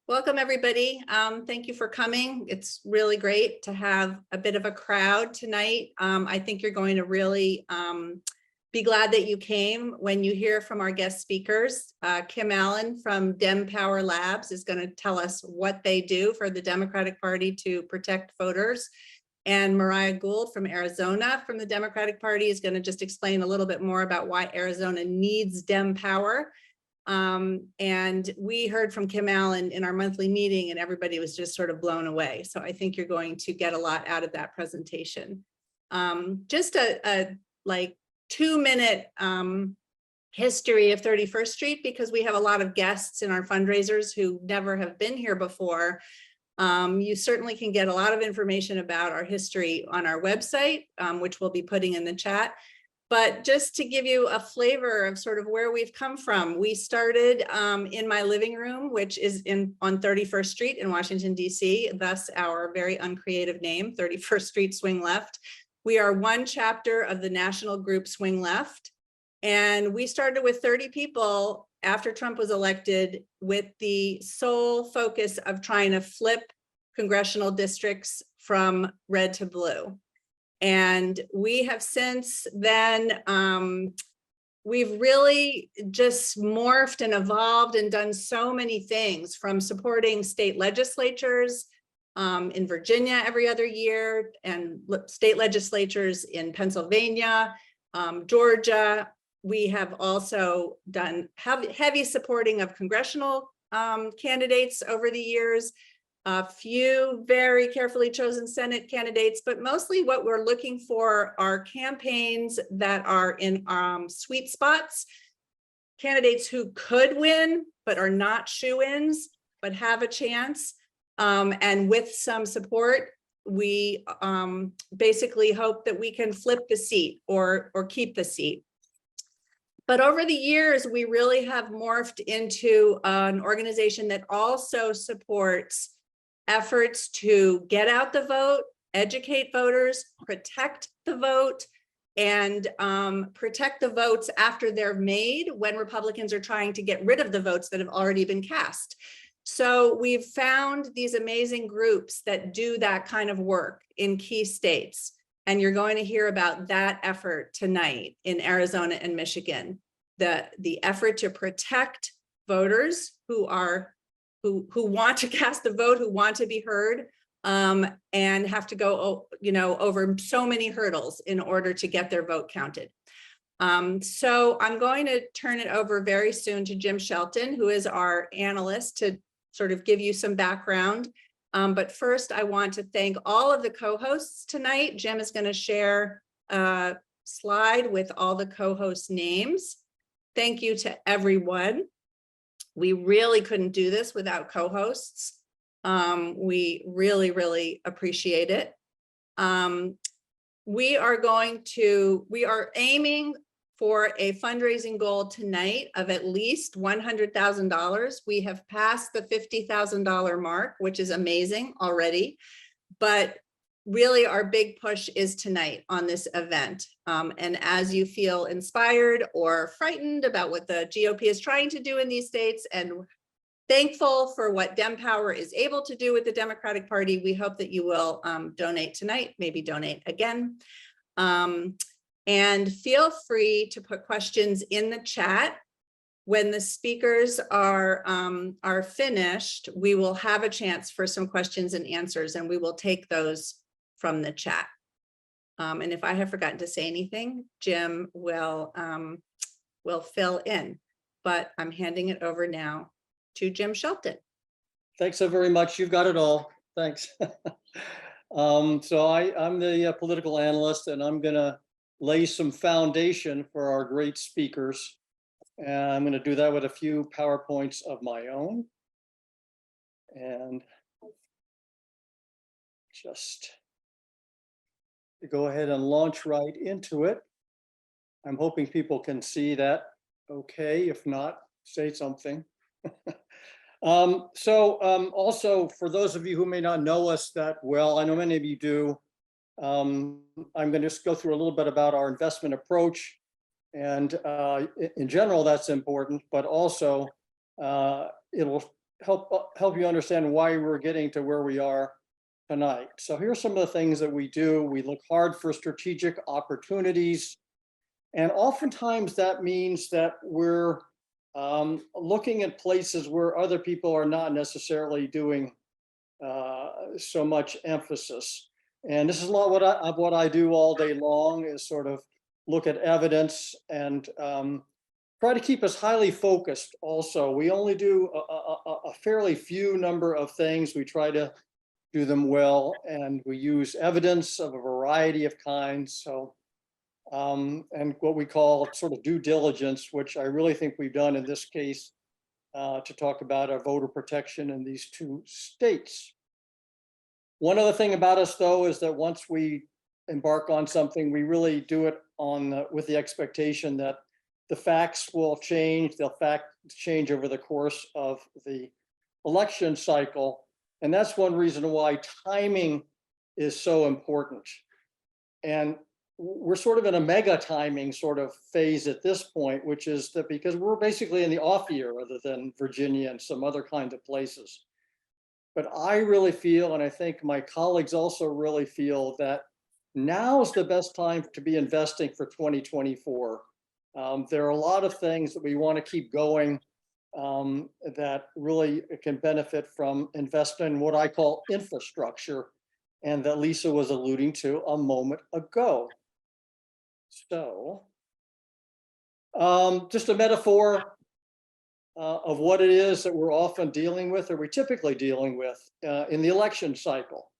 Welcome, everybody. Thank you for coming. It's really great to have a bit of a crowd tonight. I think you're going to really be glad that you came when you hear from our guest speakers. Kim Allen from DEMpower Labs is going to tell us what they do for the Democratic Party to protect voters. And Mariah Gould from Arizona from the Democratic Party is going to just explain a little bit more about why Arizona needs DEMpower. And we heard from Kim Allen in our monthly meeting and everybody was just sort of blown away. So I think you're going to get a lot out of that presentation. Just a like 2-minute history of 31st Street, because we have a lot of guests in our fundraisers who never have been here before. You certainly can get a lot of information about our history on our website, which we'll be putting in the chat. But just to give you a flavor of sort of where we've come from, we started in my living room, which is on 31st Street in Washington, D.C., thus our very uncreative name, 31st Street Swing Left. We are one chapter of the national group Swing Left. And we started with 30 people after Trump was elected with the sole focus of trying to flip congressional districts from red to blue. And we have since then, we've really just morphed and evolved and done so many things, from supporting state legislatures in Virginia every other year, and state legislatures in Pennsylvania, Georgia. We have also done heavy supporting of congressional candidates over the years. A few very carefully chosen Senate candidates, but mostly what we're looking for are campaigns that are in sweet spots, candidates who could win, but are not shoo-ins, but have a chance. And with some support, we basically hope that we can flip the seat or keep the seat. But over the years, we really have morphed into an organization that also supports efforts to get out the vote, educate voters, protect the vote, and protect the votes after they're made when Republicans are trying to get rid of the votes that have already been cast. So we've found these amazing groups that do that kind of work in key states. And you're going to hear about that effort tonight in Arizona and Michigan. The effort to protect voters who want to cast the vote, who want to be heard, and have to go, over so many hurdles in order to get their vote counted. So I'm going to turn it over very soon to Jim Shelton, who is our analyst, to sort of give you some background. But first, I want to thank all of the co-hosts tonight. Jim is going to share a slide with all the co-host names. Thank you to everyone. We really couldn't do this without co-hosts. We really, really appreciate it. We are aiming for a fundraising goal tonight of at least $100,000. We have passed the $50,000 mark, which is amazing already. But really our big push is tonight on this event. And as you feel inspired or frightened about what the GOP is trying to do in these states, and thankful for what DEMpower is able to do with the Democratic Party, we hope that you will donate tonight, maybe donate again. And feel free to put questions in the chat. When the speakers are finished, we will have a chance for some questions and answers, and we will take those from the chat. And if I have forgotten to say anything, Jim will fill in, but I'm handing it over now to Jim Shelton. Thanks so very much. You've got it all. Thanks. So I'm the political analyst, and I'm going to lay some foundation for our great speakers. And I'm going to do that with a few PowerPoints of my own. And just to go ahead and launch right into it. I'm hoping people can see that okay. If not, say something. Also, for those of you who may not know us that well, I know many of you do, I'm going to just go through a little bit about our investment approach. And in general, that's important, but also it'll help you understand why we're getting to where we are tonight. So here's some of the things that we do. We look hard for strategic opportunities. And oftentimes that means that we're looking at places where other people are not necessarily doing so much emphasis. And this is a lot of what I do all day long, is sort of look at evidence and try to keep us highly focused also. We only do a fairly few number of things. We try to do them well, and we use evidence of a variety of kinds. So, and what we call sort of due diligence, which I really think we've done in this case to talk about our voter protection in these two states. One other thing about us, though, is that once we embark on something, we really do it on with the expectation that the facts will change. They'll change over the course of the election cycle. And that's one reason why timing is so important. And we're sort of in a mega timing sort of phase at this point, which is that because we're basically in the off year other than Virginia and some other kind of places. But I really feel, and I think my colleagues also really feel, that now is the best time to be investing for 2024. There are a lot of things that we want to keep going that really can benefit from investing in what I call infrastructure, and that Lisa was alluding to a moment ago. So, just a metaphor of what it is that we're often dealing with, or we're typically dealing with in the election cycle.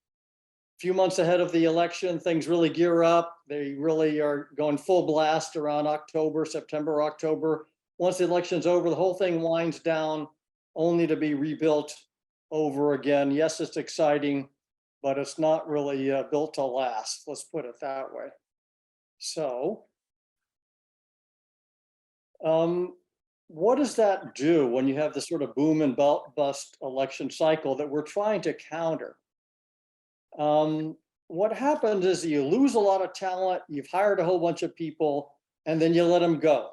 A few months ahead of the election, things really gear up. They really are going full blast around September, October. Once the election's over, the whole thing winds down, only to be rebuilt over again. Yes, it's exciting, but it's not really built to last. Let's put it that way. So, what does that do when you have this sort of boom and bust election cycle that we're trying to counter? What happens is you lose a lot of talent, you've hired a whole bunch of people, and then you let them go.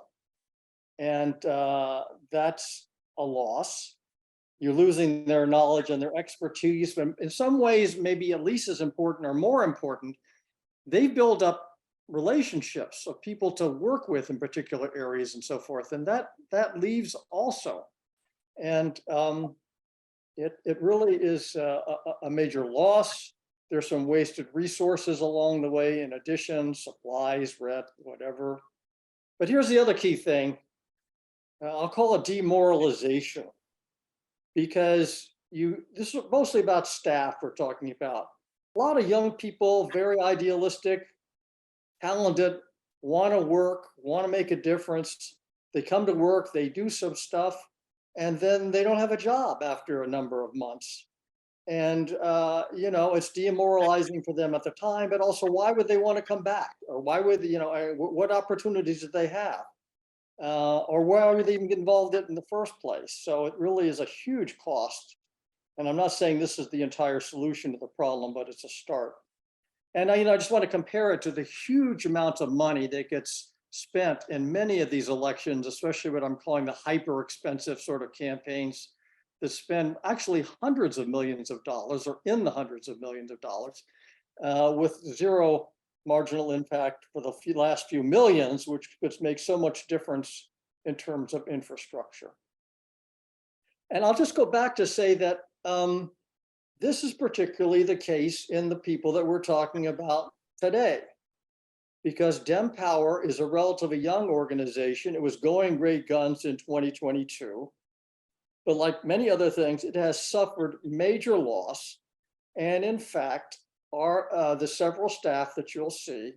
And that's a loss. You're losing their knowledge and their expertise, but in some ways, maybe at least as important or more important, they build up relationships of people to work with in particular areas and so forth. And that leaves also. And it really is a major loss. There's some wasted resources along the way, in addition, supplies, rent, whatever. But here's the other key thing. I'll call it demoralization, because this is mostly about staff we're talking about. A lot of young people, very idealistic, talented, want to work, want to make a difference. They come to work, they do some stuff, and then they don't have a job after a number of months. And, it's demoralizing for them at the time, but also why would they want to come back? Or why would, what opportunities did they have? Or why would they even get involved in the first place? So it really is a huge cost. And I'm not saying this is the entire solution to the problem, but it's a start. And I just want to compare it to the huge amounts of money that gets spent in many of these elections, especially what I'm calling the hyper expensive sort of campaigns that spend actually hundreds of millions of dollars, or in the hundreds of millions of dollars, with zero marginal impact for the last few millions, which makes so much difference in terms of infrastructure. And I'll just go back to say that this is particularly the case in the people that we're talking about today, because DEMpower is a relatively young organization. It was going great guns in 2022, but like many other things, it has suffered major loss. And in fact, the several staff that you'll see,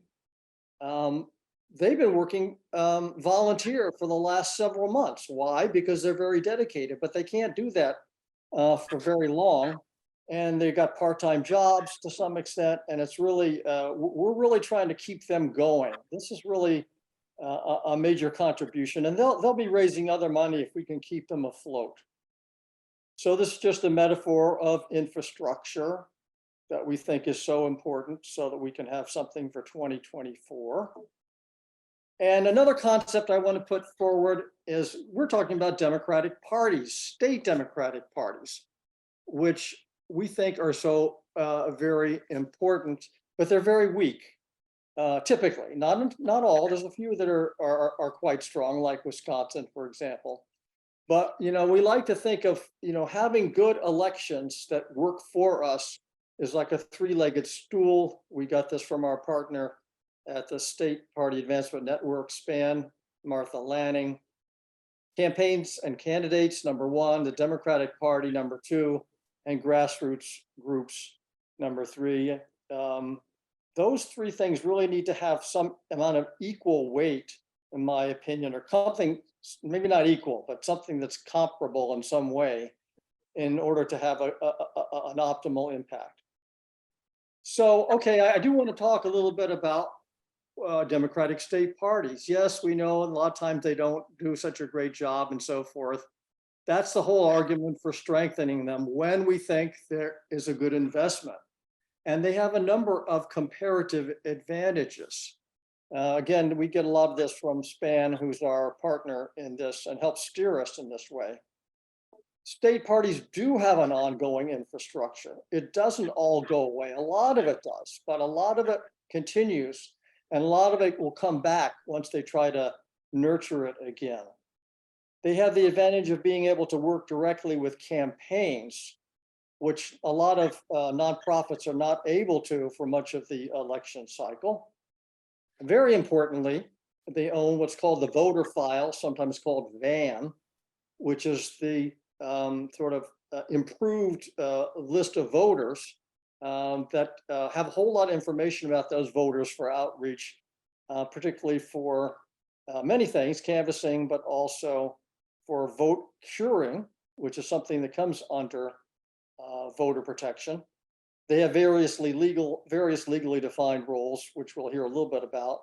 they've been working volunteer for the last several months. Why? Because they're very dedicated, but they can't do that for very long. And they've got part-time jobs to some extent. And it's really, we're really trying to keep them going. This is really a major contribution, and they'll be raising other money if we can keep them afloat. So this is just a metaphor of infrastructure that we think is so important so that we can have something for 2024. And another concept I want to put forward is we're talking about Democratic parties, state Democratic parties, which we think are so very important, but they're very weak. Typically, not all. There's a few that are quite strong, like Wisconsin, for example. But we like to think of having good elections that work for us is like a three-legged stool. We got this from our partner at the State Party Advancement Network, SPAN, Martha Lanning. Campaigns and candidates, number one, the Democratic Party, number two, and grassroots groups, number three. Those three things really need to have some amount of equal weight, in my opinion, or something, maybe not equal, but something that's comparable in some way in order to have an optimal impact. So, okay, I do want to talk a little bit about Democratic state parties. Yes, we know a lot of times they don't do such a great job and so forth. That's the whole argument for strengthening them when we think there is a good investment. And they have a number of comparative advantages. Again, we get a lot of this from SPAN, who's our partner in this and helps steer us in this way. State parties do have an ongoing infrastructure. It doesn't all go away. A lot of it does, but a lot of it continues, and a lot of it will come back once they try to nurture it again. They have the advantage of being able to work directly with campaigns, which a lot of nonprofits are not able to for much of the election cycle. Very importantly, they own what's called the voter file, sometimes called VAN, which is the sort of improved list of voters that have a whole lot of information about those voters for outreach, particularly for many things, canvassing, but also for vote curing, which is something that comes under voter protection. They have various legally defined roles, which we'll hear a little bit about.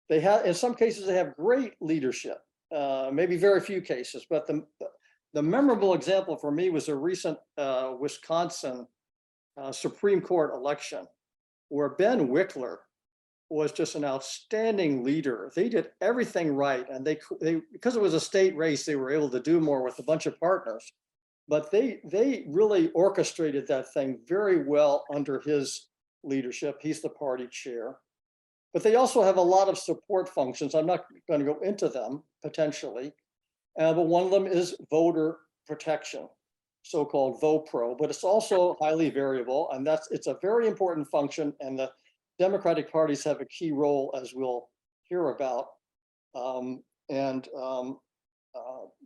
They have, in some cases, they have great leadership, maybe very few cases, but the memorable example for me was a recent Wisconsin Supreme Court election where Ben Wickler was just an outstanding leader. They did everything right, and they because it was a state race, they were able to do more with a bunch of partners. But they really orchestrated that thing very well under his leadership. He's the party chair. But they also have a lot of support functions. I'm not going to go into them potentially, but one of them is voter protection, so-called VoPro. But it's also highly variable, and it's a very important function. And the Democratic parties have a key role, as we'll hear about.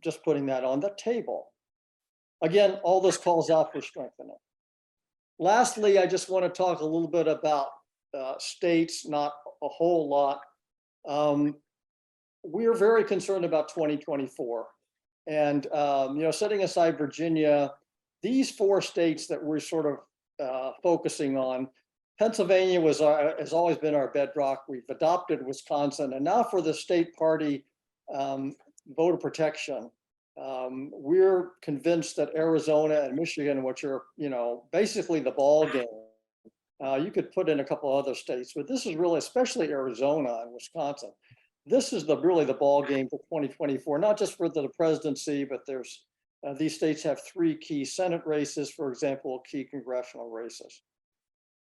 Just putting that on the table. Again, all this calls out for strengthening. Lastly, I just want to talk a little bit about states, not a whole lot. We're very concerned about 2024. And, setting aside Virginia, these four states that we're sort of focusing on, Pennsylvania has always been our bedrock. We've adopted Wisconsin. And now for the state party voter protection, we're convinced that Arizona and Michigan, which are, basically the ball game, you could put in a couple other states, but this is really, especially Arizona and Wisconsin, this is really the ball game for 2024, not just for the presidency, but there's these states have three key Senate races, for example, key congressional races.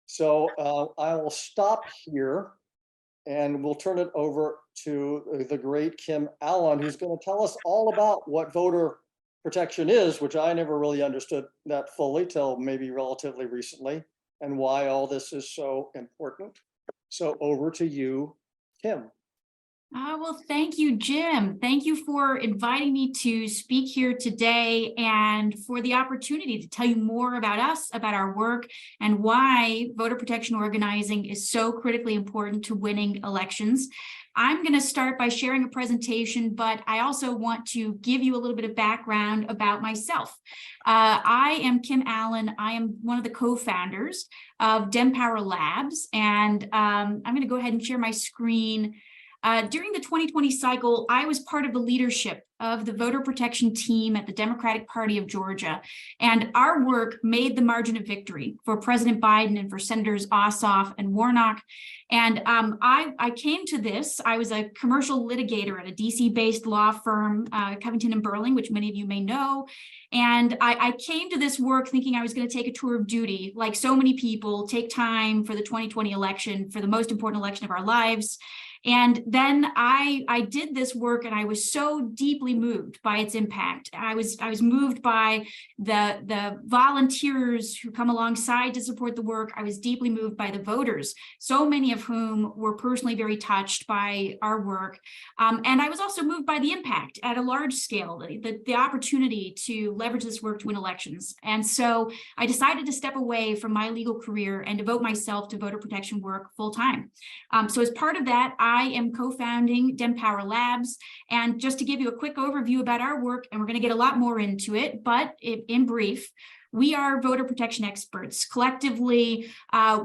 So I will stop here and we'll turn it over to the great Kim Allen, who's going to tell us all about what voter protection is, which I never really understood that fully till maybe relatively recently, and why all this is so important. So over to you, Kim. Well, thank you, Jim. Thank you for inviting me to speak here today and for the opportunity to tell you more about us, about our work, and why voter protection organizing is so critically important to winning elections. I'm going to start by sharing a presentation, but I also want to give you a little bit of background about myself. I am Kim Allen. I am one of the co-founders of DEMpower Labs, and I'm going to go ahead and share my screen. During the 2020 cycle, I was part of the leadership of the voter protection team at the Democratic Party of Georgia. And our work made the margin of victory for President Biden and for Senators Ossoff and Warnock. And I came to this, I was a commercial litigator at a DC-based law firm, Covington and Burling, which many of you may know. And I came to this work thinking I was going to take a tour of duty, like so many people, take time for the 2020 election, for the most important election of our lives. And then I did this work, and I was so deeply moved by its impact. I was moved by the volunteers who come alongside to support the work. I was deeply moved by the voters, so many of whom were personally very touched by our work. And I was also moved by the impact at a large scale, the opportunity to leverage this work to win elections. And so I decided to step away from my legal career and devote myself to voter protection work full time. So as part of that, I am co-founding DEMpower Labs. And just to give you a quick overview about our work, and we're going to get a lot more into it, but in brief, we are voter protection experts. Collectively,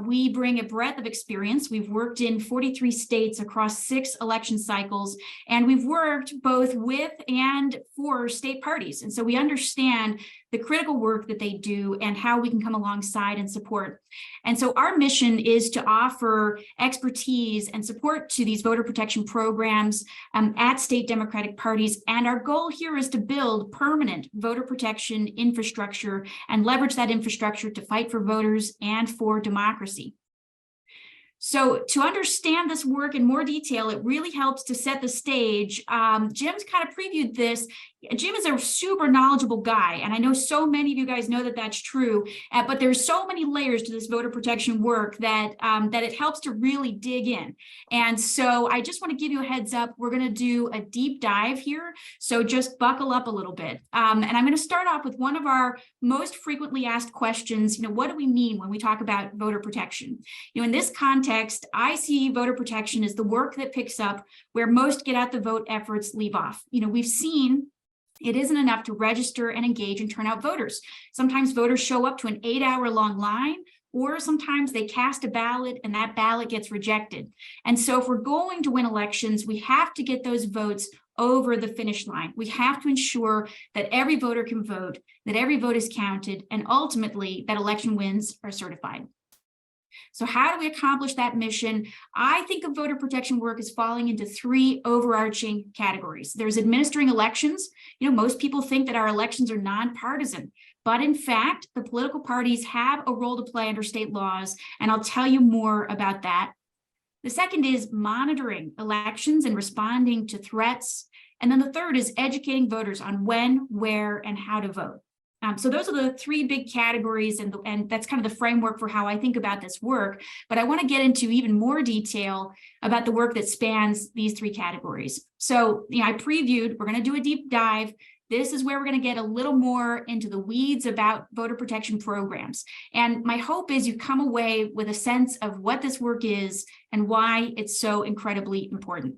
we bring a breadth of experience. We've worked in 43 states across 6 election cycles, and we've worked both with and for state parties. And so we understand the critical work that they do and how we can come alongside and support. And so our mission is to offer expertise and support to these voter protection programs at state Democratic parties. And our goal here is to build permanent voter protection infrastructure and leverage that infrastructure to fight for voters and for democracy. So to understand this work in more detail, it really helps to set the stage. Jim's kind of previewed this. Jim is a super knowledgeable guy, and I know so many of you guys know that that's true, but there's so many layers to this voter protection work that it helps to really dig in. And so I just want to give you a heads up. We're going to do a deep dive here, so just buckle up a little bit. And I'm going to start off with one of our most frequently asked questions. What do we mean when we talk about voter protection? In this context, I see voter protection as the work that picks up where most get out the vote efforts leave off. We've seen it isn't enough to register and engage and turn out voters. Sometimes voters show up to an 8-hour-long line, or sometimes they cast a ballot and that ballot gets rejected. And so if we're going to win elections, we have to get those votes over the finish line. We have to ensure that every voter can vote, that every vote is counted, and ultimately that election wins are certified. So how do we accomplish that mission? I think of voter protection work as falling into 3 overarching categories. There's administering elections. Most people think that our elections are nonpartisan, but in fact, the political parties have a role to play under state laws, and I'll tell you more about that. The second is monitoring elections and responding to threats. And then the third is educating voters on when, where, and how to vote. So those are the 3 big categories, and that's kind of the framework for how I think about this work. But I want to get into even more detail about the work that spans these 3 categories. So, I previewed, we're going to do a deep dive. This is where we're going to get a little more into the weeds about voter protection programs. And my hope is you come away with a sense of what this work is and why it's so incredibly important.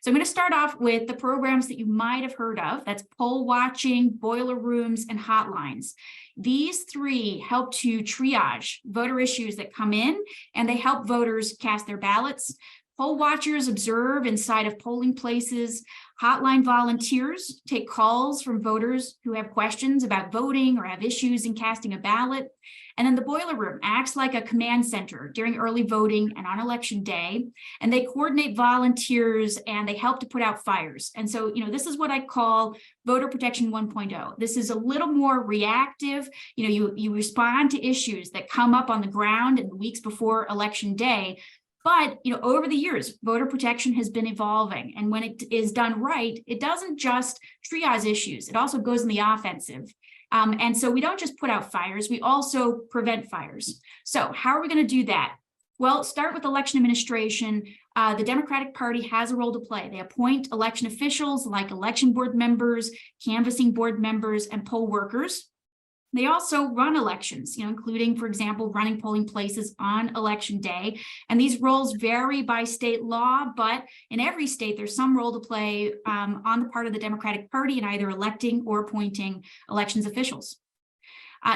So I'm going to start off with the programs that you might have heard of. That's poll watching, boiler rooms, and hotlines. These 3 help to triage voter issues that come in, and they help voters cast their ballots. Poll watchers observe inside of polling places. Hotline volunteers take calls from voters who have questions about voting or have issues in casting a ballot. And then the boiler room acts like a command center during early voting and on election day. And they coordinate volunteers and they help to put out fires. And so, this is what I call voter protection 1.0. This is a little more reactive. You respond to issues that come up on the ground in the weeks before election day. But, over the years, voter protection has been evolving. And when it is done right, it doesn't just triage issues. It also goes in the offensive. And so we don't just put out fires, we also prevent fires. So how are we going to do that? Well, start with election administration. The Democratic Party has a role to play. They appoint election officials like election board members, canvassing board members, and poll workers. They also run elections, including, for example, running polling places on election day. And these roles vary by state law, but in every state, there's some role to play on the part of the Democratic Party in either electing or appointing elections officials.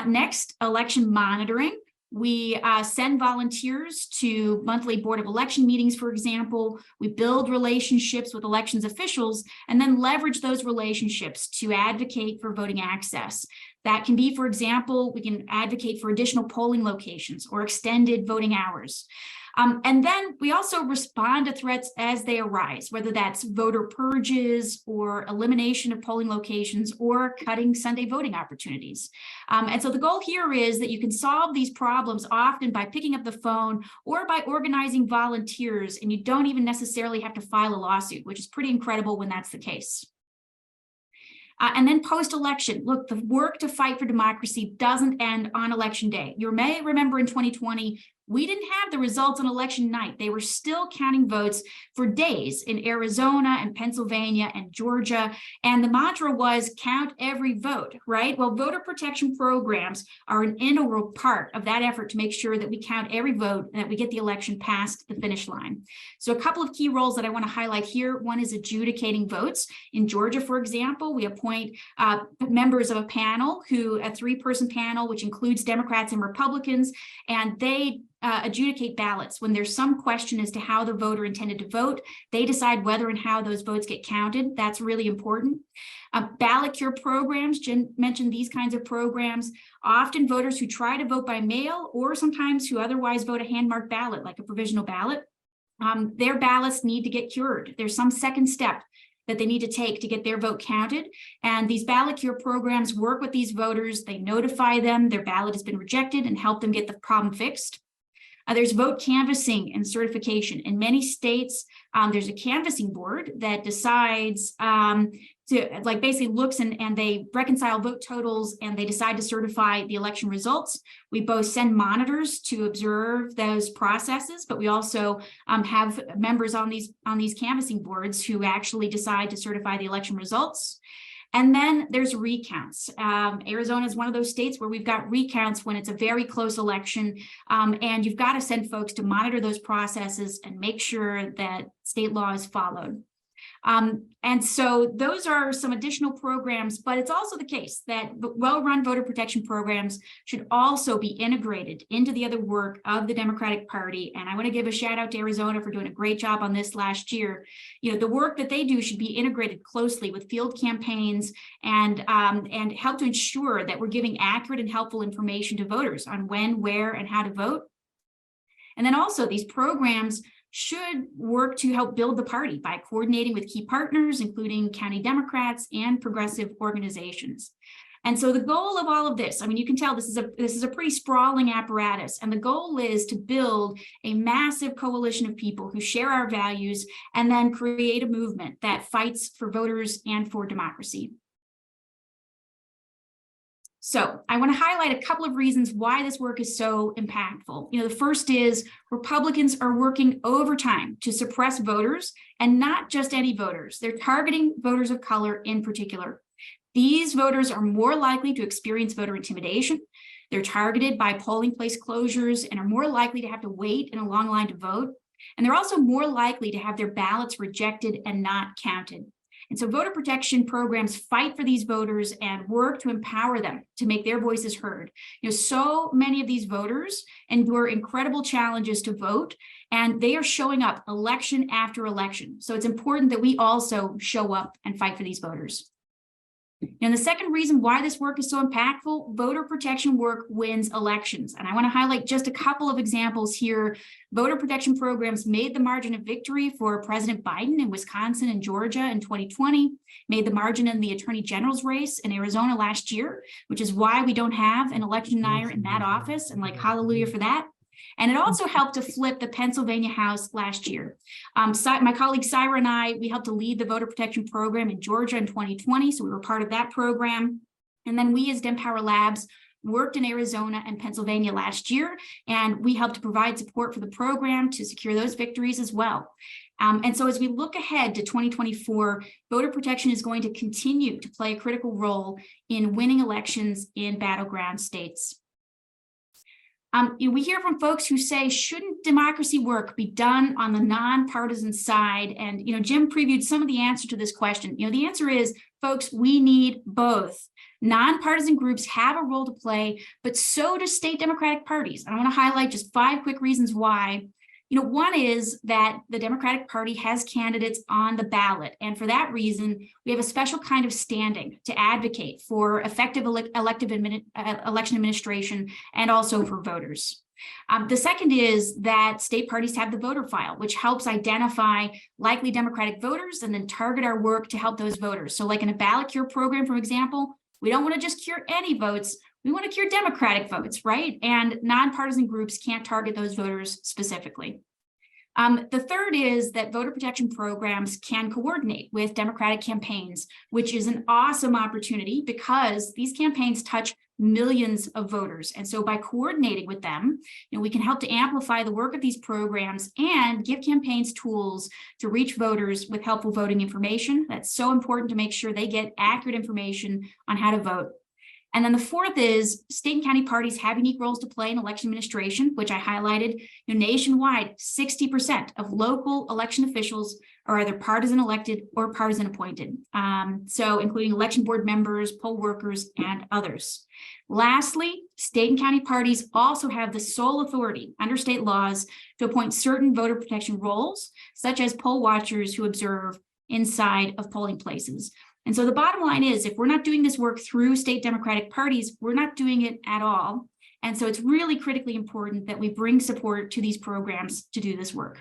Next, election monitoring. We send volunteers to monthly Board of Election meetings, for example. We build relationships with elections officials and then leverage those relationships to advocate for voting access. That can be, for example, we can advocate for additional polling locations or extended voting hours. And then we also respond to threats as they arise, whether that's voter purges or elimination of polling locations or cutting Sunday voting opportunities. And so the goal here is that you can solve these problems often by picking up the phone or by organizing volunteers, and you don't even necessarily have to file a lawsuit, which is pretty incredible when that's the case. And then post-election, look, the work to fight for democracy doesn't end on election day. You may remember in 2020, we didn't have the results on election night. They were still counting votes for days in Arizona and Pennsylvania and Georgia. And the mantra was count every vote, right? Well, voter protection programs are an integral part of that effort to make sure that we count every vote and that we get the election past the finish line. So a couple of key roles that I want to highlight here. One is adjudicating votes. In Georgia, for example, we appoint members of a panel a 3-person panel, which includes Democrats and Republicans, and they adjudicate ballots. When there's some question as to how the voter intended to vote, they decide whether and how those votes get counted. That's really important. Ballot cure programs, Jim mentioned these kinds of programs. Often voters who try to vote by mail or sometimes who otherwise vote a hand-marked ballot, like a provisional ballot, their ballots need to get cured. There's some second step that they need to take to get their vote counted. And these ballot cure programs work with these voters. They notify them their ballot has been rejected and help them get the problem fixed. There's vote canvassing and certification. In many states, there's a canvassing board that decides basically looks and they reconcile vote totals and they decide to certify the election results. We both send monitors to observe those processes, but we also have members on these canvassing boards who actually decide to certify the election results. And then there's recounts. Arizona is one of those states where we've got recounts when it's a very close election, and you've got to send folks to monitor those processes and make sure that state law is followed. And so those are some additional programs, but it's also the case that well-run voter protection programs should also be integrated into the other work of the Democratic Party. And I want to give a shout out to Arizona for doing a great job on this last year. You know, the work that they do should be integrated closely with field campaigns and help to ensure that we're giving accurate and helpful information to voters on when, where, and how to vote. And then also these programs should work to help build the party by coordinating with key partners, including county Democrats and progressive organizations. And so the goal of all of this, I mean, you can tell this is a pretty sprawling apparatus, and the goal is to build a massive coalition of people who share our values and then create a movement that fights for voters and for democracy. So I want to highlight a couple of reasons why this work is so impactful. You know, the first is Republicans are working overtime to suppress voters, and not just any voters. They're targeting voters of color in particular. These voters are more likely to experience voter intimidation. They're targeted by polling place closures and are more likely to have to wait in a long line to vote. And they're also more likely to have their ballots rejected and not counted. And so voter protection programs fight for these voters and work to empower them to make their voices heard. You know, so many of these voters endure incredible challenges to vote, and they are showing up election after election. So it's important that we also show up and fight for these voters. And the second reason why this work is so impactful, voter protection work wins elections. And I want to highlight just a couple of examples here. Voter protection programs made the margin of victory for President Biden in Wisconsin and Georgia in 2020, made the margin in the Attorney General's race in Arizona last year, which is why we don't have an election denier in that office, and like hallelujah for that. And it also helped to flip the Pennsylvania House last year. My colleague Syra and I, we helped to lead the voter protection program in Georgia in 2020, so we were part of that program. And then we as DEMpower Labs worked in Arizona and Pennsylvania last year, and we helped to provide support for the program to secure those victories as well. And so as we look ahead to 2024, voter protection is going to continue to play a critical role in winning elections in battleground states. We hear from folks who say, shouldn't democracy work be done on the nonpartisan side? And, Jim previewed some of the answer to this question. The answer is folks, we need both. Nonpartisan groups have a role to play, but so do state Democratic parties. I want to highlight just 5 quick reasons why. One is that the Democratic Party has candidates on the ballot. And for that reason, we have a special kind of standing to advocate for effective election administration and also for voters. The second is that state parties have the voter file, which helps identify likely Democratic voters and then target our work to help those voters. So like in a ballot cure program, for example, we don't want to just cure any votes. We want to cure Democratic votes, right? And nonpartisan groups can't target those voters specifically. The third is that voter protection programs can coordinate with Democratic campaigns, which is an awesome opportunity because these campaigns touch millions of voters. And so by coordinating with them, we can help to amplify the work of these programs and give campaigns tools to reach voters with helpful voting information. That's so important to make sure they get accurate information on how to vote. And then the fourth is state and county parties have unique roles to play in election administration, which I highlighted. Nationwide, 60% of local election officials are either partisan elected or partisan appointed. So including election board members, poll workers, and others. Lastly, state and county parties also have the sole authority under state laws to appoint certain voter protection roles, such as poll watchers who observe inside of polling places. And so the bottom line is, if we're not doing this work through state Democratic parties, we're not doing it at all. And so it's really critically important that we bring support to these programs to do this work.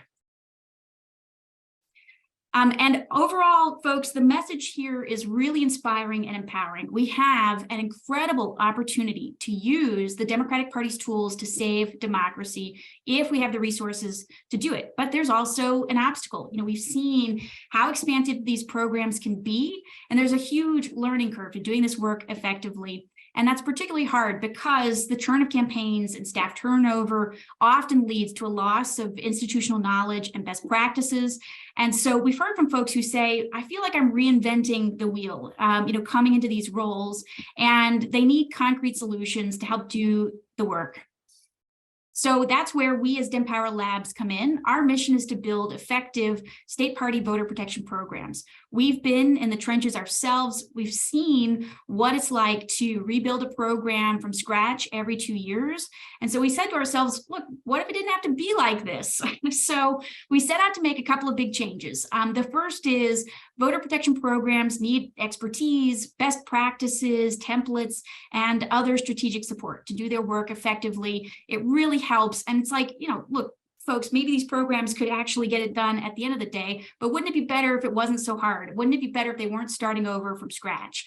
And overall, folks, the message here is really inspiring and empowering. We have an incredible opportunity to use the Democratic Party's tools to save democracy if we have the resources to do it. But there's also an obstacle. We've seen how expansive these programs can be, and there's a huge learning curve to doing this work effectively. And that's particularly hard because the churn of campaigns and staff turnover often leads to a loss of institutional knowledge and best practices. And so we've heard from folks who say, I feel like I'm reinventing the wheel, coming into these roles, and they need concrete solutions to help do the work. So that's where we as DEMpower Labs come in. Our mission is to build effective state party voter protection programs. We've been in the trenches ourselves. We've seen what it's like to rebuild a program from scratch every 2 years. And so we said to ourselves, look, what if it didn't have to be like this? So we set out to make a couple of big changes. The first is voter protection programs need expertise, best practices, templates, and other strategic support to do their work effectively. It really helps. And it's like, look, folks, maybe these programs could actually get it done at the end of the day, but wouldn't it be better if it wasn't so hard? Wouldn't it be better if they weren't starting over from scratch?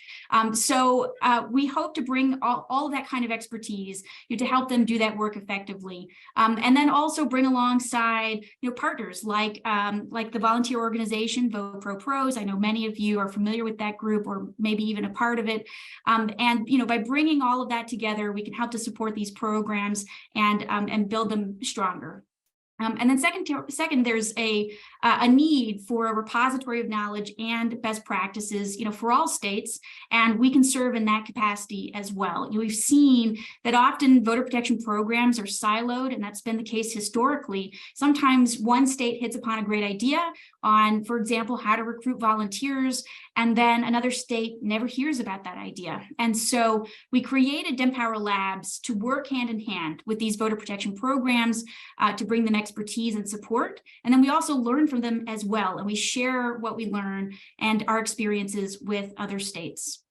So we hope to bring all of that kind of expertise to help them do that work effectively. And then also bring alongside partners like the volunteer organization, Vote Pro Pros. I know many of you are familiar with that group or maybe even a part of it. And by bringing all of that together, we can help to support these programs and build them stronger. And then second, there's a need for a repository of knowledge and best practices, for all states, and we can serve in that capacity as well. We've seen that often voter protection programs are siloed, and that's been the case historically. Sometimes one state hits upon a great idea on, for example, how to recruit volunteers, and then another state never hears about that idea. And so we created DEMpower Labs to work hand in hand with these voter protection programs to bring them expertise and support. And then we also learn from them as well, and we share what we learn and our experiences with other states.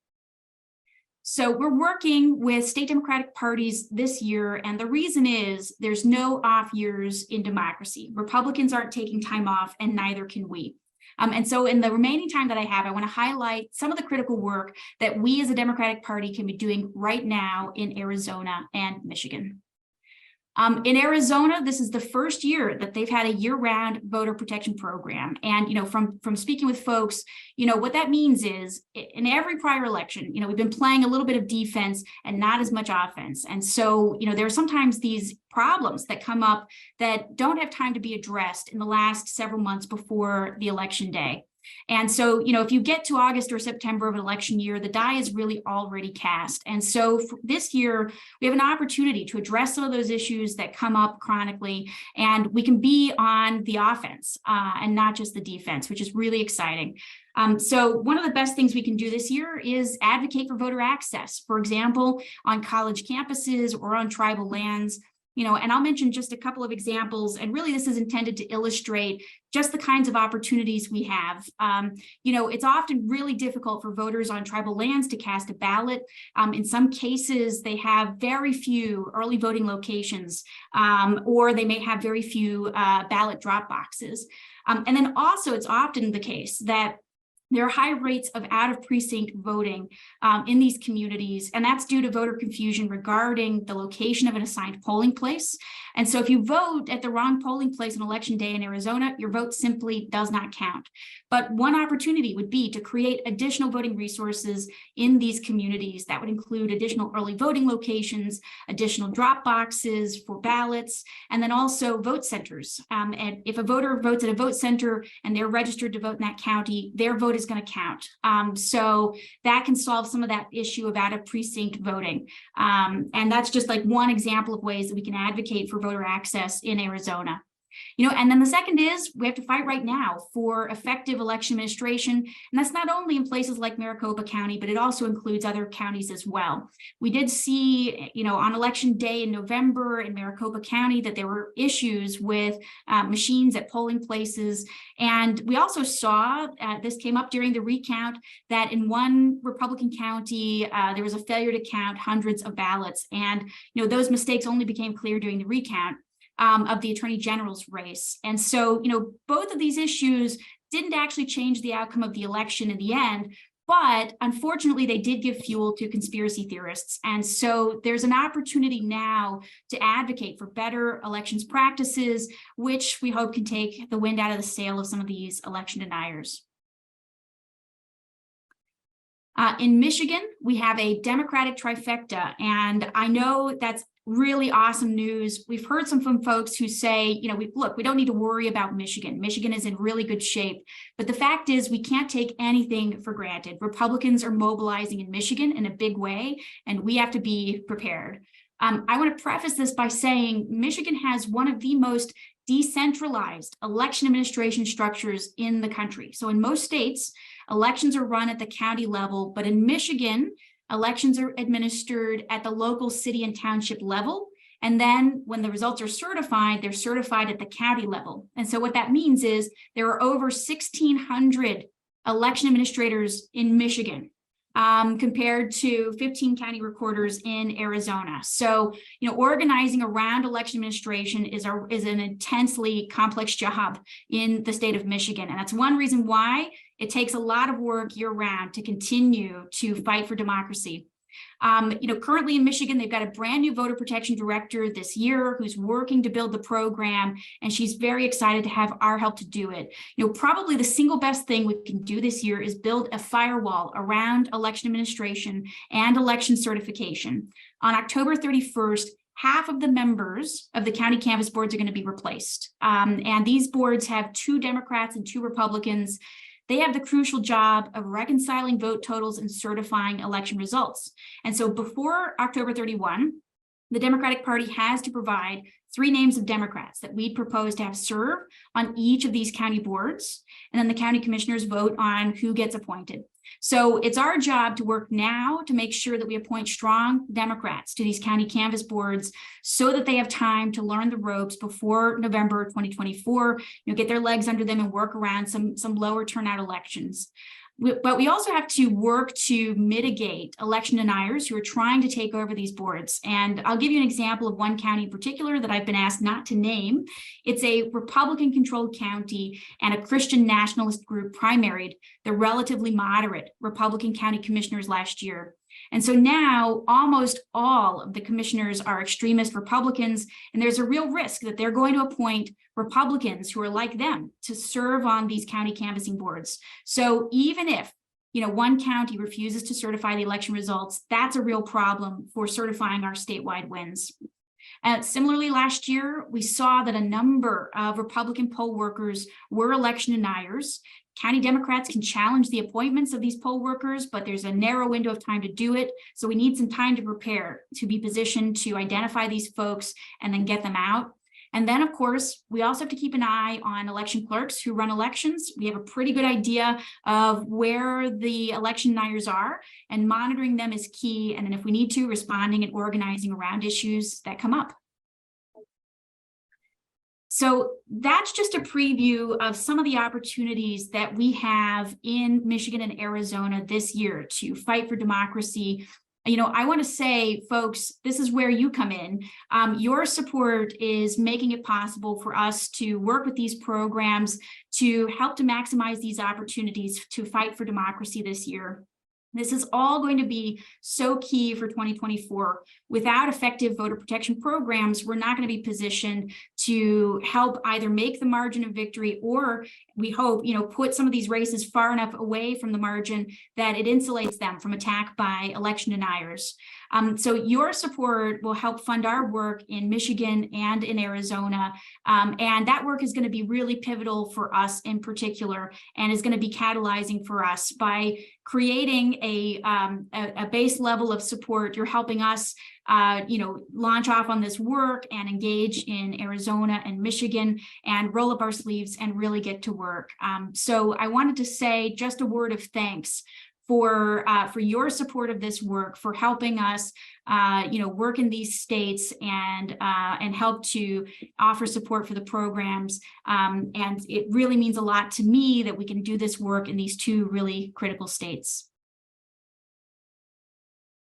So we're working with state Democratic parties this year, and the reason is there's no off years in democracy. Republicans aren't taking time off, and neither can we. And so in the remaining time that I have, I want to highlight some of the critical work that we as a Democratic Party can be doing right now in Arizona and Michigan. In Arizona, this is the first year that they've had a year-round voter protection program. And, from speaking with folks, what that means is in every prior election, we've been playing a little bit of defense and not as much offense. And so, there are sometimes these problems that come up that don't have time to be addressed in the last several months before the election day. And so, if you get to August or September of an election year, the die is really already cast. And so this year, we have an opportunity to address some of those issues that come up chronically, and we can be on the offense and not just the defense, which is really exciting. So one of the best things we can do this year is advocate for voter access, for example, on college campuses or on tribal lands. And I'll mention just a couple of examples, and really this is intended to illustrate just the kinds of opportunities we have. It's often really difficult for voters on tribal lands to cast a ballot. In some cases, they have very few early voting locations, or they may have very few ballot drop boxes. And then also it's often the case that there are high rates of out-of-precinct voting in these communities, and that's due to voter confusion regarding the location of an assigned polling place. And so if you vote at the wrong polling place on election day in Arizona, your vote simply does not count. But one opportunity would be to create additional voting resources in these communities. That would include additional early voting locations, additional drop boxes for ballots, and then also vote centers. And if a voter votes at a vote center and they're registered to vote in that county, their vote is going to count. So that can solve some of that issue of out-of-precinct voting. And that's just like one example of ways that we can advocate for voter access in Arizona. And then the second is we have to fight right now for effective election administration. And that's not only in places like Maricopa County, but it also includes other counties as well. We did see, on election day in November in Maricopa County that there were issues with machines at polling places. And we also saw, this came up during the recount, that in one Republican county, there was a failure to count hundreds of ballots. And, those mistakes only became clear during the recount of the Attorney General's race. And so, both of these issues didn't actually change the outcome of the election in the end, but unfortunately, they did give fuel to conspiracy theorists. And so there's an opportunity now to advocate for better elections practices, which we hope can take the wind out of the sail of some of these election deniers. In Michigan, we have a Democratic trifecta, and I know that's really awesome news. We've heard some from folks who say, we don't need to worry about Michigan. Michigan is in really good shape. But the fact is, we can't take anything for granted. Republicans are mobilizing in Michigan in a big way, and we have to be prepared. I want to preface this by saying Michigan has one of the most decentralized election administration structures in the country. So in most states, elections are run at the county level, but in Michigan, elections are administered at the local city and township level. And then when the results are certified, they're certified at the county level. And so what that means is there are over 1,600 election administrators in Michigan, compared to 15 county recorders in Arizona. So, organizing around election administration is an intensely complex job in the state of Michigan. And that's one reason why it takes a lot of work year-round to continue to fight for democracy. Currently in Michigan, they've got a brand new voter protection director this year who's working to build the program, and she's very excited to have our help to do it. Probably the single best thing we can do this year is build a firewall around election administration and election certification. On October 31st, half of the members of the county canvass boards are going to be replaced. And these boards have 2 Democrats and 2 Republicans. They have the crucial job of reconciling vote totals and certifying election results. And so before October 31, the Democratic Party has to provide 3 names of Democrats that we propose to have serve on each of these county boards. And then the county commissioners vote on who gets appointed. So it's our job to work now to make sure that we appoint strong Democrats to these county canvass boards so that they have time to learn the ropes before November 2024, get their legs under them and work around some lower turnout elections. But we also have to work to mitigate election deniers who are trying to take over these boards. And I'll give you an example of one county in particular that I've been asked not to name. It's a Republican-controlled county, and a Christian nationalist group primaried the relatively moderate Republican county commissioners last year. And so now almost all of the commissioners are extremist Republicans, and there's a real risk that they're going to appoint Republicans who are like them to serve on these county canvassing boards. So even if, one county refuses to certify the election results, that's a real problem for certifying our statewide wins. Similarly, last year, we saw that a number of Republican poll workers were election deniers. County Democrats can challenge the appointments of these poll workers, but there's a narrow window of time to do it. So we need some time to prepare, to be positioned to identify these folks and then get them out. And then, of course, we also have to keep an eye on election clerks who run elections. We have a pretty good idea of where the election deniers are, and monitoring them is key. And then if we need to, responding and organizing around issues that come up. So that's just a preview of some of the opportunities that we have in Michigan and Arizona this year to fight for democracy. You know, I want to say, folks, this is where you come in. Your support is making it possible for us to work with these programs to help to maximize these opportunities to fight for democracy this year. This is all going to be so key for 2024. Without effective voter protection programs, we're not going to be positioned to help either make the margin of victory, or we hope, put some of these races far enough away from the margin that it insulates them from attack by election deniers. So your support will help fund our work in Michigan and in Arizona. And that work is going to be really pivotal for us in particular, and is going to be catalyzing for us by creating a base level of support. You're helping us launch off on this work and engage in Arizona and Michigan and roll up our sleeves and really get to work. So I wanted to say just a word of thanks for your support of this work, for helping us, work in these states and help to offer support for the programs. And it really means a lot to me that we can do this work in these two really critical states.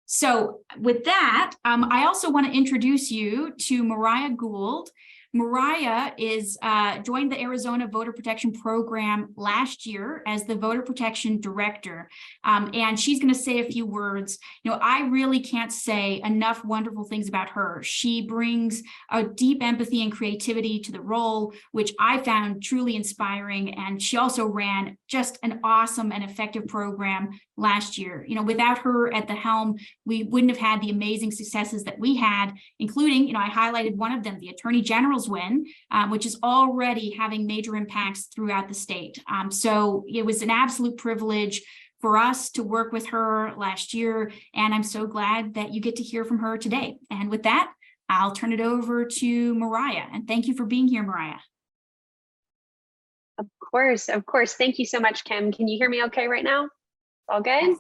So with that, I also want to introduce you to Mariah Gould. Mariah is joined the Arizona Voter Protection Program last year as the Voter Protection Director, and she's going to say a few words. I really can't say enough wonderful things about her. She brings a deep empathy and creativity to the role, which I found truly inspiring, and she also ran just an awesome and effective program last year. Without her at the helm, we wouldn't have had the amazing successes that we had, including, I highlighted one of them, the Attorney General's win, which is already having major impacts throughout the state. So it was an absolute privilege for us to work with her last year, and I'm so glad that you get to hear from her today. And with that, I'll turn it over to Mariah, and thank you for being here, Mariah. Of course. Thank you so much, Kim. Can you hear me okay right now? All good?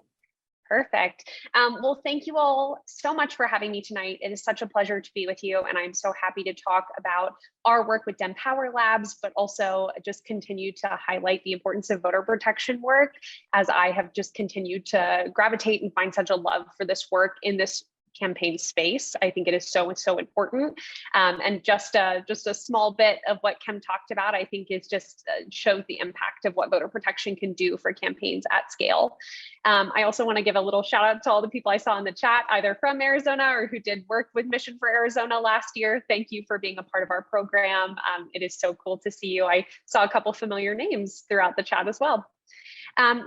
Perfect. Well, thank you all so much for having me tonight. It is such a pleasure to be with you, and I'm so happy to talk about our work with DEMpower Labs, but also just continue to highlight the importance of voter protection work, as I have just continued to gravitate and find such a love for this work in this campaign space. I think it is so important. And just a small bit of what Kim talked about, I think is just shows the impact of what voter protection can do for campaigns at scale. I also want to give a little shout out to all the people I saw in the chat, either from Arizona or who did work with Mission for Arizona last year. Thank you for being a part of our program. It is so cool to see you. I saw a couple familiar names throughout the chat as well.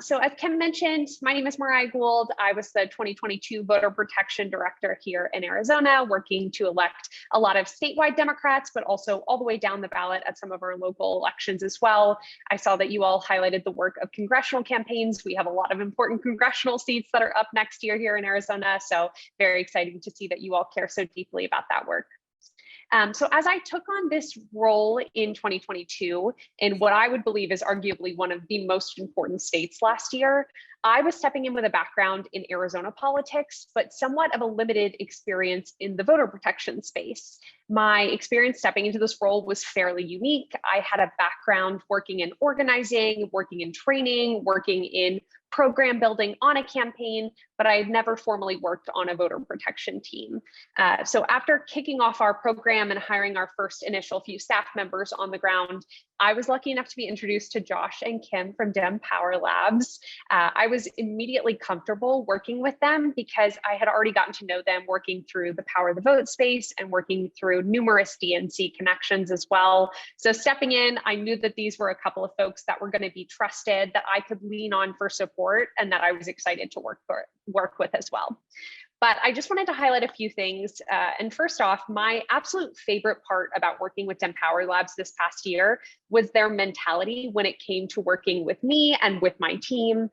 So as Kim mentioned, my name is Mariah Gould. I was the 2022 Voter Protection Director here in Arizona, working to elect a lot of statewide Democrats, but also all the way down the ballot at some of our local elections as well. I saw that you all highlighted the work of congressional campaigns. We have a lot of important congressional seats that are up next year here in Arizona, so very exciting to see that you all care so deeply about that work. So as I took on this role in 2022, in what I would believe is arguably one of the most important states last year, I was stepping in with a background in Arizona politics, but somewhat of a limited experience in the voter protection space. My experience stepping into this role was fairly unique. I had a background working in organizing, working in training, working in program building on a campaign, but I had never formally worked on a voter protection team. So after kicking off our program and hiring our first initial few staff members on the ground, I was lucky enough to be introduced to Josh and Kim from DEMpower Labs. I was immediately comfortable working with them because I had already gotten to know them working through the Power the Vote space and working through numerous DNC connections as well. So stepping in, I knew that these were a couple of folks that were going to be trusted, that I could lean on for support, and that I was excited to work with as well. But I just wanted to highlight a few things. And first off, my absolute favorite part about working with DEMpower Labs this past year was their mentality when it came to working with me and with my team.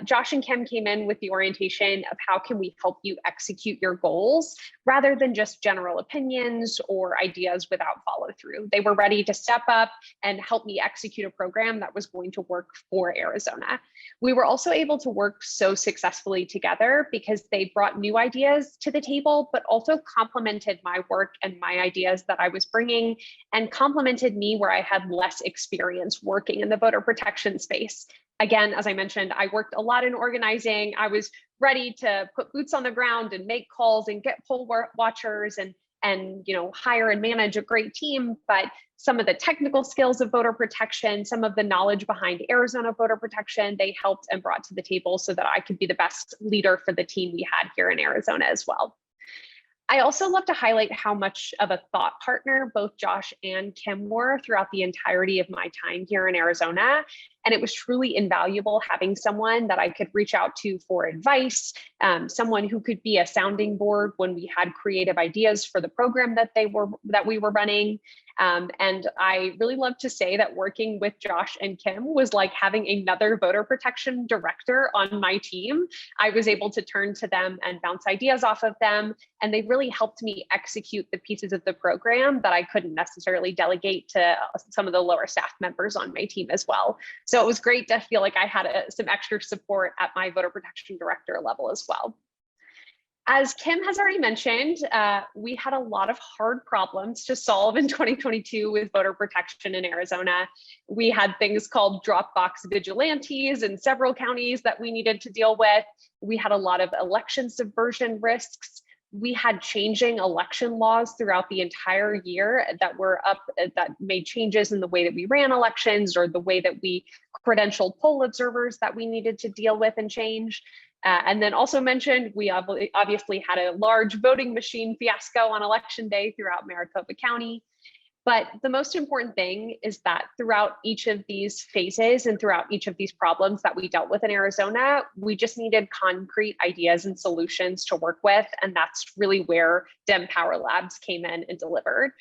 Josh and Kim came in with the orientation of how can we help you execute your goals rather than just general opinions or ideas without follow through. They were ready to step up and help me execute a program that was going to work for Arizona. We were also able to work so successfully together because they brought new ideas to the table, but also complemented my work and my ideas that I was bringing, and complemented me where I had less experience working in the voter protection space. Again, as I mentioned, I worked a lot in organizing. I was ready to put boots on the ground and make calls and get poll watchers and hire and manage a great team. But some of the technical skills of voter protection, some of the knowledge behind Arizona voter protection, they helped and brought to the table so that I could be the best leader for the team we had here in Arizona as well. I also love to highlight how much of a thought partner both Josh and Kim were throughout the entirety of my time here in Arizona. And it was truly invaluable having someone that I could reach out to for advice, someone who could be a sounding board when we had creative ideas for the program that we were running. And I really love to say that working with Josh and Kim was like having another voter protection director on my team. I was able to turn to them and bounce ideas off of them. And they really helped me execute the pieces of the program that I couldn't necessarily delegate to some of the lower staff members on my team as well. So it was great to feel like I had some extra support at my voter protection director level as well. As Kim has already mentioned, we had a lot of hard problems to solve in 2022 with voter protection in Arizona. We had things called Dropbox vigilantes in several counties that we needed to deal with. We had a lot of election subversion risks. We had changing election laws throughout the entire year that made changes in the way that we ran elections or the way that we credentialed poll observers that we needed to deal with and change. And then also mentioned, we obviously had a large voting machine fiasco on election day throughout Maricopa County. But the most important thing is that throughout each of these phases and throughout each of these problems that we dealt with in Arizona, we just needed concrete ideas and solutions to work with. And that's really where DEMpower Labs came in and delivered.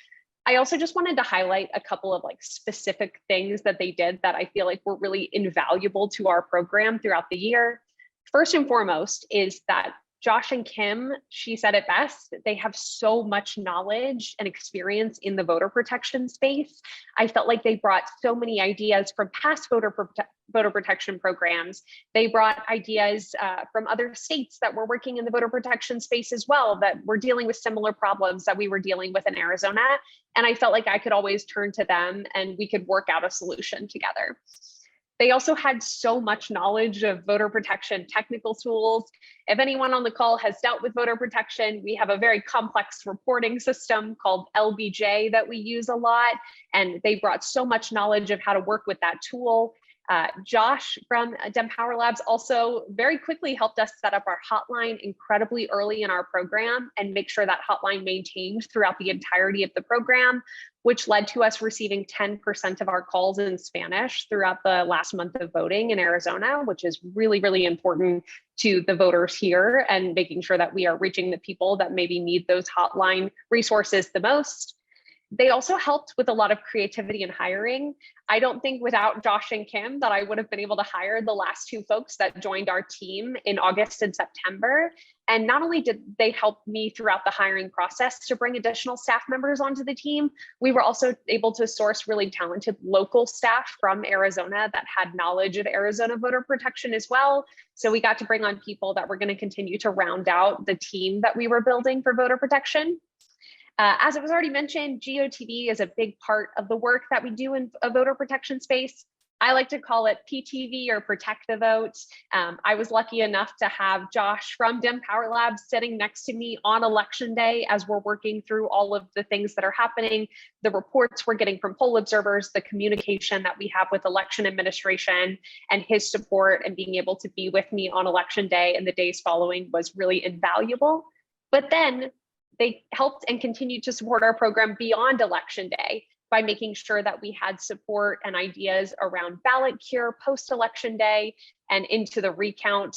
I also just wanted to highlight a couple of specific things that they did that I feel like were really invaluable to our program throughout the year. First and foremost is that Josh and Kim, she said it best, they have so much knowledge and experience in the voter protection space. I felt like they brought so many ideas from past voter protection programs. They brought ideas from other states that were working in the voter protection space as well, that were dealing with similar problems that we were dealing with in Arizona. And I felt like I could always turn to them and we could work out a solution together. They also had so much knowledge of voter protection technical tools. If anyone on the call has dealt with voter protection, we have a very complex reporting system called LBJ that we use a lot. And they brought so much knowledge of how to work with that tool. Josh from DEMpower Labs also very quickly helped us set up our hotline incredibly early in our program and make sure that hotline maintained throughout the entirety of the program, which led to us receiving 10% of our calls in Spanish throughout the last month of voting in Arizona, which is really, really important to the voters here and making sure that we are reaching the people that maybe need those hotline resources the most. They also helped with a lot of creativity and hiring. I don't think without Josh and Kim that I would have been able to hire the last two folks that joined our team in August and September. And not only did they help me throughout the hiring process to bring additional staff members onto the team, we were also able to source really talented local staff from Arizona that had knowledge of Arizona voter protection as well. So we got to bring on people that were going to continue to round out the team that we were building for voter protection. As it was already mentioned, GOTV is a big part of the work that we do in a voter protection space. I like to call it PTV or Protect the Vote. I was lucky enough to have Josh from DEMpower Labs sitting next to me on election day as we're working through all of the things that are happening, the reports we're getting from poll observers, the communication that we have with election administration, and his support and being able to be with me on election day and the days following was really invaluable. But then they helped and continued to support our program beyond election day. by making sure that we had support and ideas around ballot cure post-election day and into the recount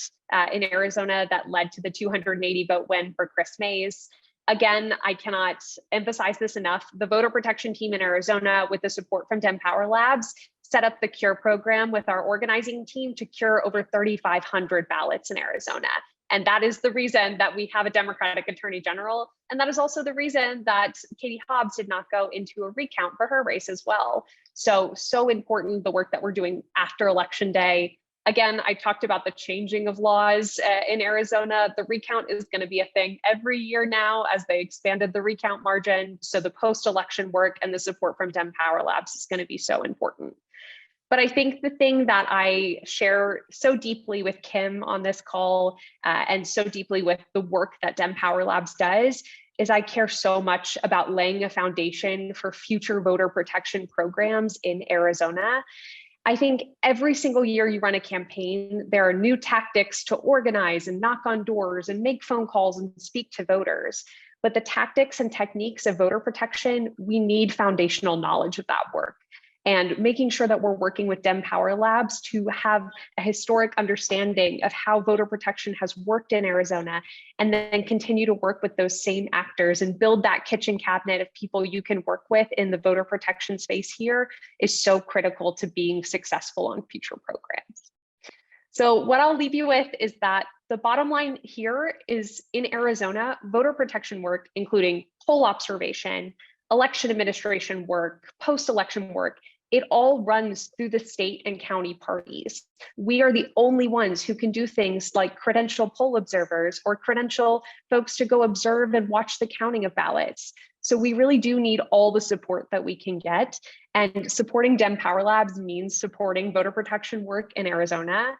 in Arizona that led to the 280 vote win for Chris Mays. Again, I cannot emphasize this enough. The voter protection team in Arizona, with the support from DEMpower Labs, set up the Cure program with our organizing team to cure over 3,500 ballots in Arizona. And that is the reason that we have a Democratic Attorney General. And that is also the reason that Katie Hobbs did not go into a recount for her race as well. So important, the work that we're doing after Election Day. Again, I talked about the changing of laws in Arizona. The recount is going to be a thing every year now as they expanded the recount margin. So the post-election work and the support from DEMpower Labs is going to be so important. But I think the thing that I share so deeply with Kim on this call and so deeply with the work that DEMpower Labs does is I care so much about laying a foundation for future voter protection programs in Arizona. I think every single year you run a campaign, there are new tactics to organize and knock on doors and make phone calls and speak to voters. But the tactics and techniques of voter protection, we need foundational knowledge of that work. And making sure that we're working with DEMpower Labs to have a historic understanding of how voter protection has worked in Arizona, and then continue to work with those same actors and build that kitchen cabinet of people you can work with in the voter protection space here is so critical to being successful on future programs. So what I'll leave you with is that the bottom line here is in Arizona, voter protection work, including poll observation, election administration work, post-election work, it all runs through the state and county parties. We are the only ones who can do things like credential poll observers or credential folks to go observe and watch the counting of ballots. So we really do need all the support that we can get. And supporting DEMpower Labs means supporting voter protection work in Arizona.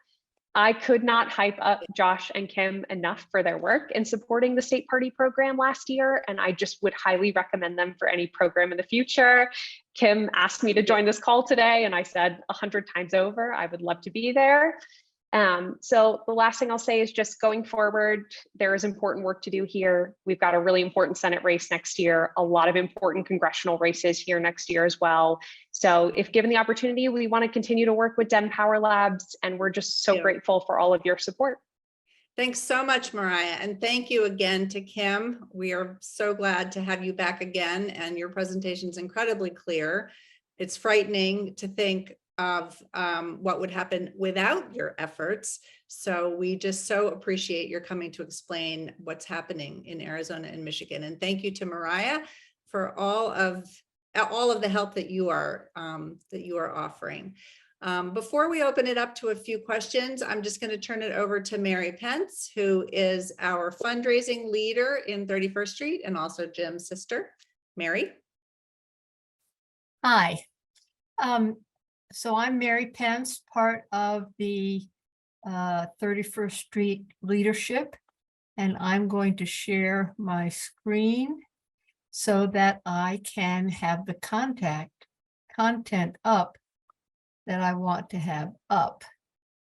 I could not hype up Josh and Kim enough for their work in supporting the state party program last year, and I just would highly recommend them for any program in the future. Kim asked me to join this call today, and I said 100 times over, I would love to be there. So the last thing I'll say is just going forward, there is important work to do here. We've got a really important Senate race next year, a lot of important congressional races here next year as well. So if given the opportunity, we want to continue to work with DEMpower Labs, and we're just so grateful for all of your support. Thanks so much, Mariah. And thank you again to Kim. We are so glad to have you back again, and your presentation is incredibly clear. It's frightening to think of what would happen without your efforts. So we just so appreciate your coming to explain what's happening in Arizona and Michigan. And thank you to Mariah for all of the help that you are offering. Before we open it up to a few questions, I'm just going to turn it over to Mary Pence, who is our fundraising leader in 31st Street and also Jim's sister. Mary. Hi. So I'm Mary Pence, part of the 31st Street leadership, and I'm going to share my screen so that I can have the content up that I want to have up.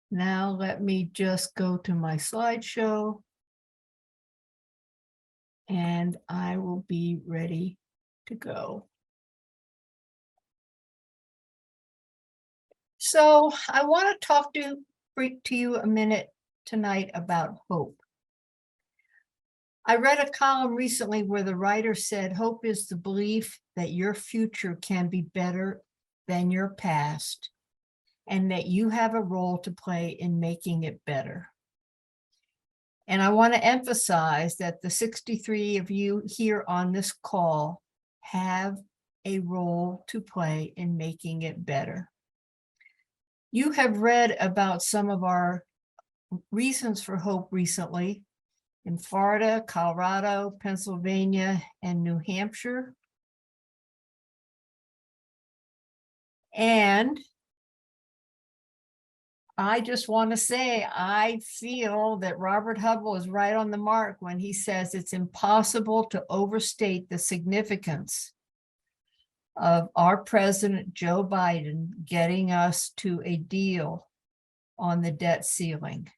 Now let me just go to my slideshow, and I will be ready to go. So I want to talk to you a minute tonight about hope. I read a column recently where the writer said, hope is the belief that your future can be better than your past, and that you have a role to play in making it better. And I want to emphasize that the 63 of you here on this call have a role to play in making it better. You have read about some of our reasons for hope recently in Florida, Colorado, Pennsylvania, and New Hampshire. And I just want to say, I feel that Robert Hubble is right on the mark when he says it's impossible to overstate the significance of our President Joe Biden getting us to a deal on the debt ceiling.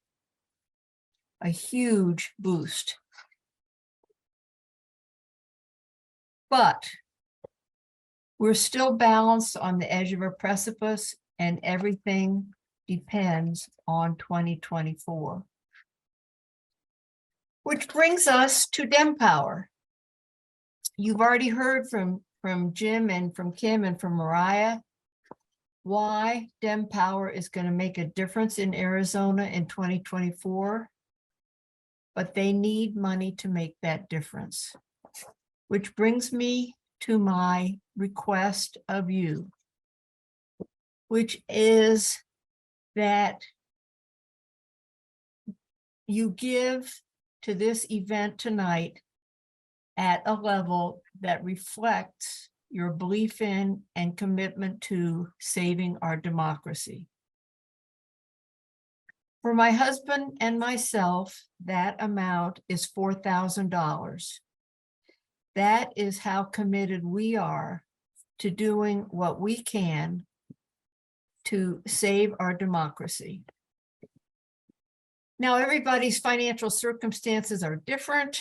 A huge boost. But We're still balanced on the edge of a precipice, and everything depends on 2024. Which brings us to DEMpower. You've already heard from Jim and from Kim and from Mariah why DEMpower is going to make a difference in Arizona in 2024, but they need money to make that difference. Which brings me to my request of you, which is that you give to this event tonight at a level that reflects your belief in and commitment to saving our democracy. For my husband and myself, that amount is $4,000. That is how committed we are to doing what we can to save our democracy. Now, everybody's financial circumstances are different,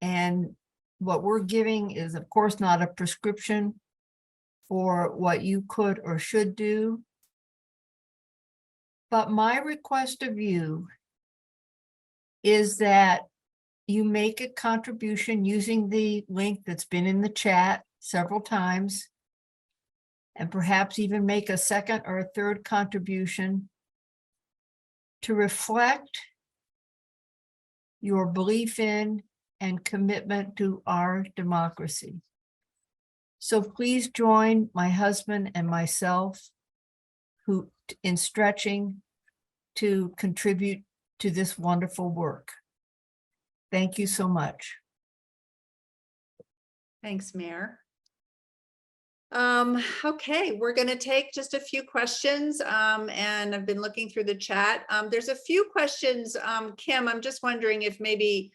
and what we're giving is, of course, not a prescription for what you could or should do. But my request of you is that you make a contribution using the link that's been in the chat several times, and perhaps even make a second or a third contribution to reflect your belief in and commitment to our democracy. So please join my husband and myself in stretching to contribute to this wonderful work. Thank you so much. Thanks, Mayor. Okay, we're going to take just a few questions, and I've been looking through the chat. There's a few questions. Kim, I'm just wondering if maybe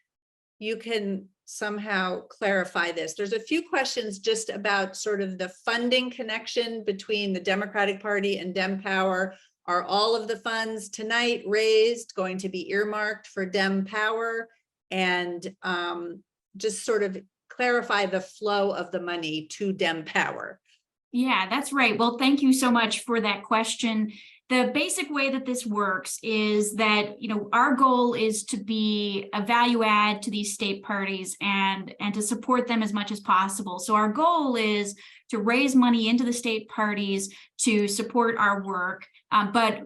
you can somehow clarify this. There's a few questions just about sort of the funding connection between the Democratic Party and DEMpower. Are all of the funds tonight raised going to be earmarked for DEMpower? And just sort of clarify the flow of the money to DEMpower. Yeah, that's right. Well, thank you so much for that question. The basic way that this works is that, our goal is to be a value add to these state parties and to support them as much as possible. So our goal is to raise money into the state parties to support our work, but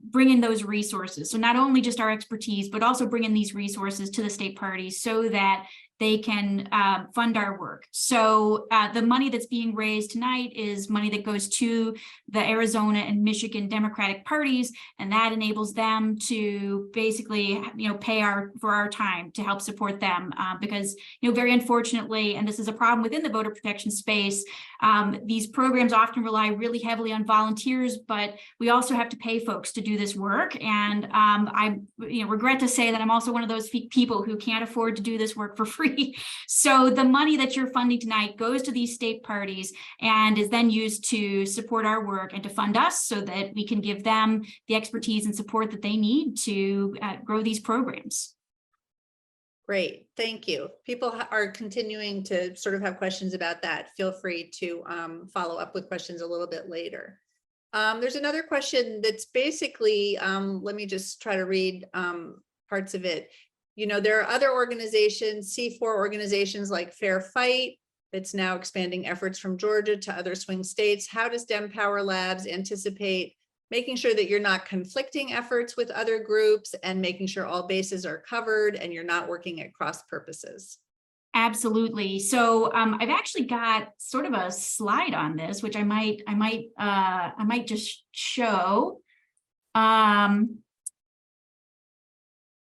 bring in those resources. So not only just our expertise, but also bring in these resources to the state parties so that they can fund our work. So the money that's being raised tonight is money that goes to the Arizona and Michigan Democratic parties, and that enables them to basically, pay for our time to help support them because, very unfortunately, and this is a problem within the voter protection space, these programs often rely really heavily on volunteers, but we also have to pay folks to do this work. And I regret to say that I'm also one of those people who can't afford to do this work for free. So the money that you're funding tonight goes to these state parties and is then used to support our work and to fund us so that we can give them the expertise and support that they need to grow these programs. Great, thank you. People are continuing to sort of have questions about that. Feel free to follow up with questions a little bit later. There's another question that's basically, let me just try to read parts of it. There are other organizations, C4 organizations like Fair Fight, that's now expanding efforts from Georgia to other swing states. How does DEMpower Labs anticipate making sure that you're not conflicting efforts with other groups and making sure all bases are covered and you're not working at cross purposes? Absolutely. So I've actually got sort of a slide on this, which I might just show.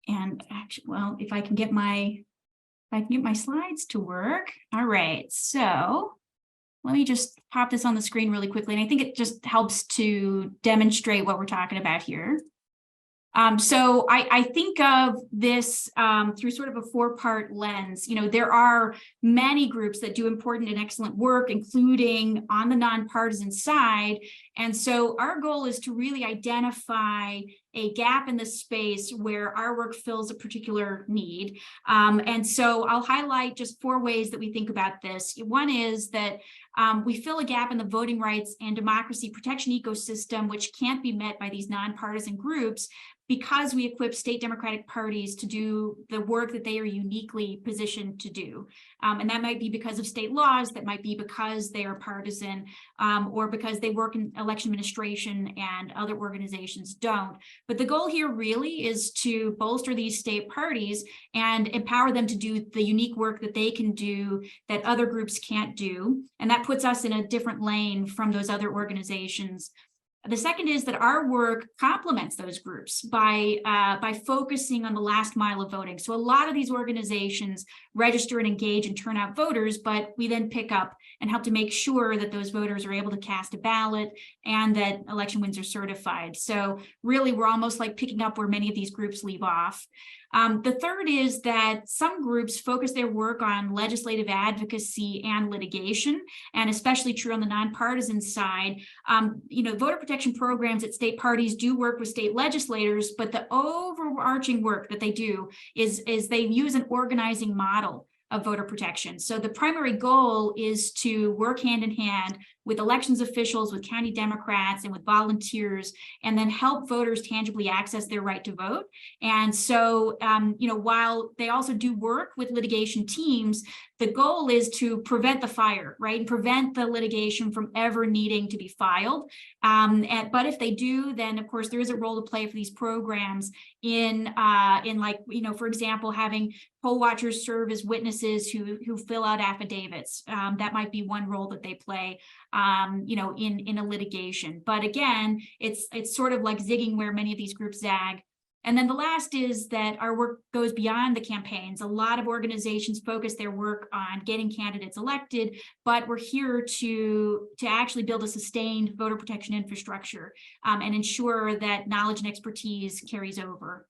And actually, well, if I can get my slides to work. All right, so let me just pop this on the screen really quickly. And I think it just helps to demonstrate what we're talking about here. So I think of this through sort of a four-part lens. There are many groups that do important and excellent work, including on the nonpartisan side. And so our goal is to really identify a gap in the space where our work fills a particular need. And so I'll highlight just 4 ways that we think about this. One is that we fill a gap in the voting rights and democracy protection ecosystem, which can't be met by these nonpartisan groups, because we equip state Democratic parties to do the work that they are uniquely positioned to do. And that might be because of state laws, that might be because they are partisan, or because they work in election administration and other organizations don't. But the goal here really is to bolster these state parties and empower them to do the unique work that they can do that other groups can't do. And that puts us in a different lane from those other organizations. The second is that our work complements those groups by focusing on the last mile of voting. So a lot of these organizations register and engage and turn out voters, but we then pick up and help to make sure that those voters are able to cast a ballot and that election wins are certified. So really, we're almost like picking up where many of these groups leave off. The third is that some groups focus their work on legislative advocacy and litigation, and especially true on the nonpartisan side. Voter protection programs at state parties do work with state legislators, but the overarching work that they do is they use an organizing model of voter protection. So the primary goal is to work hand in hand with elections officials, with county Democrats, and with volunteers, and then help voters tangibly access their right to vote. And so, while they also do work with litigation teams, the goal is to prevent the fire, right? And prevent the litigation from ever needing to be filed. But if they do, then of course there is a role to play for these programs in for example, having poll watchers serve as witnesses who fill out affidavits. That might be one role that they play, in a litigation. But again, it's sort of like zigging where many of these groups zag. And then the last is that our work goes beyond the campaigns. A lot of organizations focus their work on getting candidates elected, but we're here to actually build a sustained voter protection infrastructure and ensure that knowledge and expertise carries over.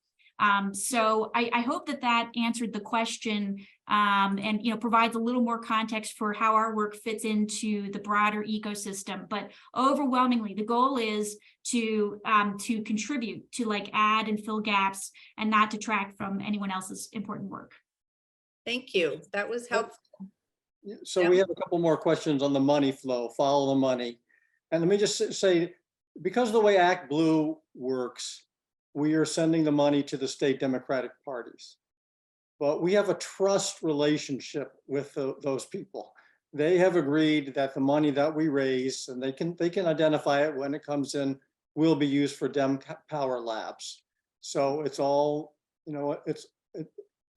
So I hope that answered the question and provides a little more context for how our work fits into the broader ecosystem. But overwhelmingly, the goal is to contribute to add and fill gaps and not detract from anyone else's important work. Thank you. That was helpful. So we have a couple more questions on the money flow, follow the money. And let me just say, because of the way Act Blue works, we are sending the money to the state Democratic parties. But we have a trust relationship with those people. They have agreed that the money that we raise, and they can identify it when it comes in, will be used for DEMpower labs. So it's all,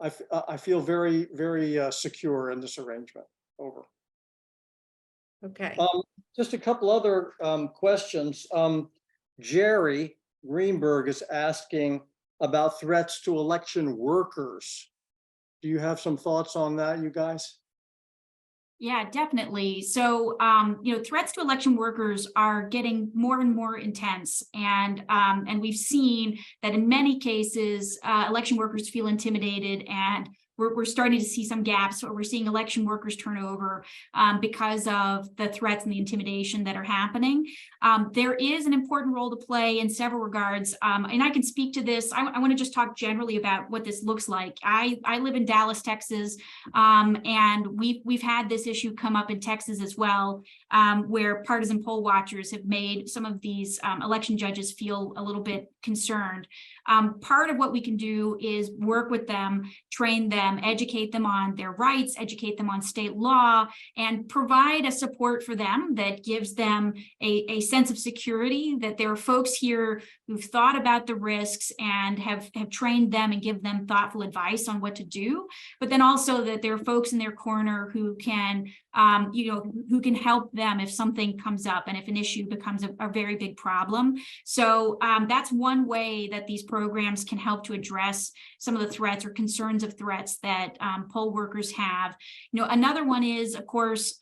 I feel very, very secure in this arrangement. Over. Okay. Just a couple other questions. Jerry Greenberg is asking about threats to election workers. Do you have some thoughts on that, you guys? Yeah, definitely. So, threats to election workers are getting more and more intense, and we've seen that in many cases, election workers feel intimidated, and we're starting to see some gaps where we're seeing election workers turn over because of the threats and the intimidation that are happening. There is an important role to play in several regards, and I can speak to this. I want to just talk generally about what this looks like. I live in Dallas, Texas, and we've had this issue come up in Texas as well, where partisan poll watchers have made some of these election judges feel a little bit concerned. Part of what we can do is work with them, train them, educate them on their rights, educate them on state law, and provide a support for them that gives them a sense of security, that there are folks here who've thought about the risks and have trained them and give them thoughtful advice on what to do, but then also that there are folks in their corner who can help them if something comes up and if an issue becomes a very big problem. So that's one way that these programs can help to address some of the threats or concerns of threats that poll workers have. Another one is, of course,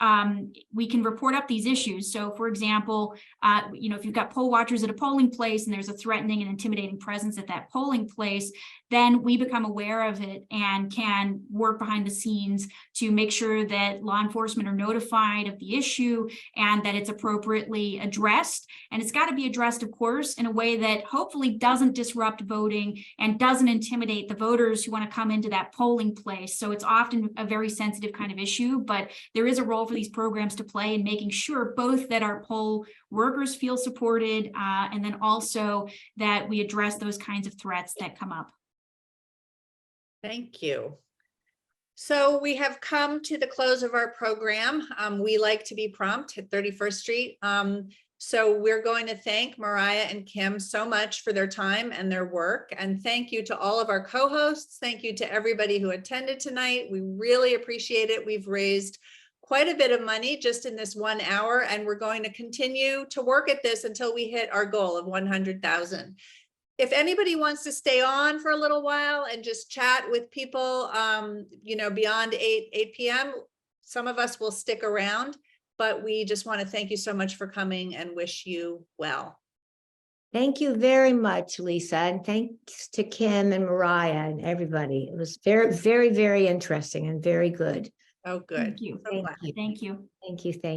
we can report up these issues. So, for example, if you've got poll watchers at a polling place and there's a threatening and intimidating presence at that polling place, then we become aware of it and can work behind the scenes to make sure that law enforcement are notified of the issue and that it's appropriately addressed. And it's got to be addressed, of course, in a way that hopefully doesn't disrupt voting and doesn't intimidate the voters who want to come into that polling place. So it's often a very sensitive kind of issue, but there is a role for these programs to play in making sure both that our poll workers feel supported and then also that we address those kinds of threats that come up. Thank you. So we have come to the close of our program. We like to be prompt at 31st Street. So we're going to thank Mariah and Kim so much for their time and their work. And thank you to all of our co-hosts. Thank you to everybody who attended tonight. We really appreciate it. We've raised quite a bit of money just in this 1 hour, and we're going to continue to work at this until we hit our goal of 100,000. If anybody wants to stay on for a little while and just chat with people, you know, beyond 8 p.m., some of us will stick around, but we just want to thank you so much for coming and wish you well. Thank you very much, Lisa, and thanks to Kim and Mariah and everybody. It was very, very, very interesting and very good. Oh, good. Thank you. So glad. Thank you. Thank you.